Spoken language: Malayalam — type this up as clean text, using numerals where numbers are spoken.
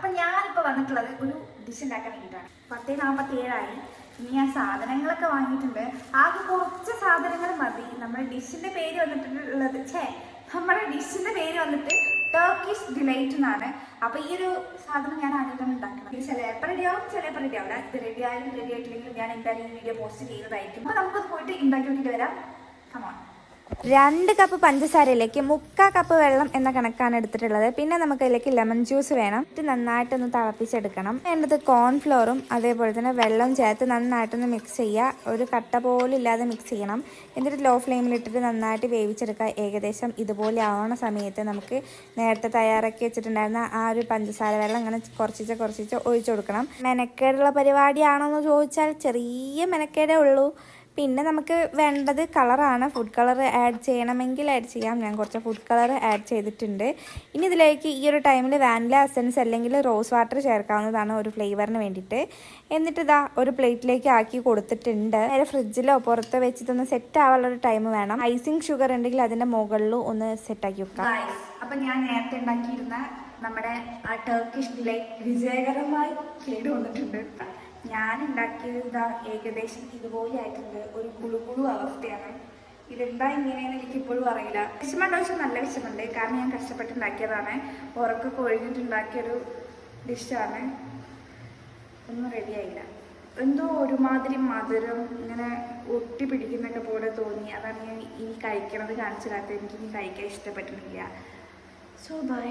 അപ്പം ഞാനിപ്പോൾ വന്നിട്ടുള്ളത് ഒരു ഡിഷ് ഉണ്ടാക്കാൻ വേണ്ടിയിട്ടാണ്. 10:47 ഇനി ഞാൻ സാധനങ്ങളൊക്കെ വാങ്ങിയിട്ടുണ്ട്. ആകെ കുറച്ച് സാധനങ്ങൾ മതി. നമ്മുടെ ഡിഷിൻ്റെ പേര് വന്നിട്ടുള്ളത് നമ്മുടെ ഡിഷിൻ്റെ പേര് വന്നിട്ട് ടർക്കിഷ് ഡിലൈറ്റ് എന്നാണ്. അപ്പോൾ ഈ ഒരു സാധനം ഞാൻ ആദ്യമായിട്ടാണ് ഉണ്ടാക്കുന്നത്. ഇത് ചിലപ്പോൾ റെഡിയാവും, ചിലപ്പോൾ റെഡിയാവില്ല. ഇത് റെഡി ആയാലും റെഡി ആയിട്ടില്ലെങ്കിലും ഞാൻ എന്തായാലും ഈ വീഡിയോ പോസ്റ്റ് ചെയ്യുന്നതായിരിക്കും. അപ്പോൾ നമുക്കത് പോയിട്ട് ഉണ്ടാക്കി നോക്കിയിട്ട് വരാം. കമോൺ. 2 കപ്പ് പഞ്ചസാരയിലേക്ക് 3/4 കപ്പ് വെള്ളം എന്ന കണക്കാണ് എടുത്തിട്ടുള്ളത്. പിന്നെ നമുക്ക് അതിലേക്ക് ലെമൺ ജ്യൂസ് വേണം. ഇത് നന്നായിട്ടൊന്ന് തിളപ്പിച്ചെടുക്കണം. വേണ്ടത് കോൺഫ്ലോറും അതേപോലെ തന്നെ വെള്ളം ചേർത്ത് നന്നായിട്ടൊന്ന് മിക്സ് ചെയ്യുക. ഒരു കട്ട പോലും ഇല്ലാതെ മിക്സ് ചെയ്യണം. എന്നിട്ട് ലോ ഫ്ലെയിമിലിട്ടിട്ട് നന്നായിട്ട് വേവിച്ചെടുക്കുക. ഏകദേശം ഇതുപോലെ ആവുന്ന സമയത്ത് നമുക്ക് നേരത്തെ തയ്യാറാക്കി വെച്ചിട്ടുണ്ടായിരുന്ന ആ ഒരു പഞ്ചസാര വെള്ളം അങ്ങനെ കുറച്ച് ഒഴിച്ചു കൊടുക്കണം. മെനക്കേടുള്ള പരിപാടിയാണോ എന്ന് ചോദിച്ചാൽ ചെറിയ മെനക്കേടേ ഉള്ളൂ. പിന്നെ നമുക്ക് വേണ്ടത് കളറാണ്. ഫുഡ് കളർ ആഡ് ചെയ്യണമെങ്കിൽ ആഡ് ചെയ്യാം. ഞാൻ കുറച്ച് ഫുഡ് കളർ ആഡ് ചെയ്തിട്ടുണ്ട്. ഇനി ഇതിലേക്ക് ഈ ഒരു ടൈമിൽ വാനില എസൻസ് അല്ലെങ്കിൽ റോസ് വാട്ടർ ചേർക്കാവുന്നതാണ് ഒരു ഫ്ലേവറിന് വേണ്ടിയിട്ട്. എന്നിട്ട് ഇതാ ഒരു പ്ലേറ്റിലേക്ക് ആക്കി കൊടുത്തിട്ടുണ്ട്. നേരെ ഫ്രിഡ്ജിലോ പുറത്ത് വെച്ചിട്ടൊന്ന് സെറ്റ് ആവാനുള്ളൊരു ടൈം വേണം. ഐസിങ് ഷുഗർ ഉണ്ടെങ്കിൽ അതിൻ്റെ മുകളിലും ഒന്ന് സെറ്റാക്കി വെക്കാം. അപ്പം ഞാൻ നേരത്തെ ഉണ്ടാക്കിയിരുന്ന നമ്മുടെ ആ ടർക്കിഷ് ഡിലൈറ്റ് വിജയകരമായി കേടുവന്നിട്ടുണ്ട്. ഞാൻ ഉണ്ടാക്കിയത് ഇതാ ഏകദേശം ഇതുപോലെ ആയിട്ടുണ്ട്. ഒരു കുളുകുളു അവസ്ഥയാണ്. ഇതെന്താ ഇങ്ങനെയെന്ന് എനിക്ക് ഇപ്പോഴും അറിയില്ല. വിഷമമുണ്ടോ വെച്ചാൽ നല്ല വിഷമമുണ്ട്. കാരണം ഞാൻ കഷ്ടപ്പെട്ടുണ്ടാക്കിയതാണ്. ഉറക്കൊക്കെ ഒഴിഞ്ഞിട്ടുണ്ടാക്കിയൊരു ഡിഷാണ്. ഒന്നും റെഡിയായില്ല. എന്തോ ഒരുമാതിരി മധുരം ഇങ്ങനെ ഒട്ടി പിടിക്കുന്നൊക്കെ പോലെ തോന്നി. അതാണ് ഞാൻ ഇനി കഴിക്കണത് കാണിച്ചില്ലാത്ത. എനിക്കിനി കഴിക്കാൻ ഇഷ്ടപ്പെട്ടിട്ടില്ല. So by.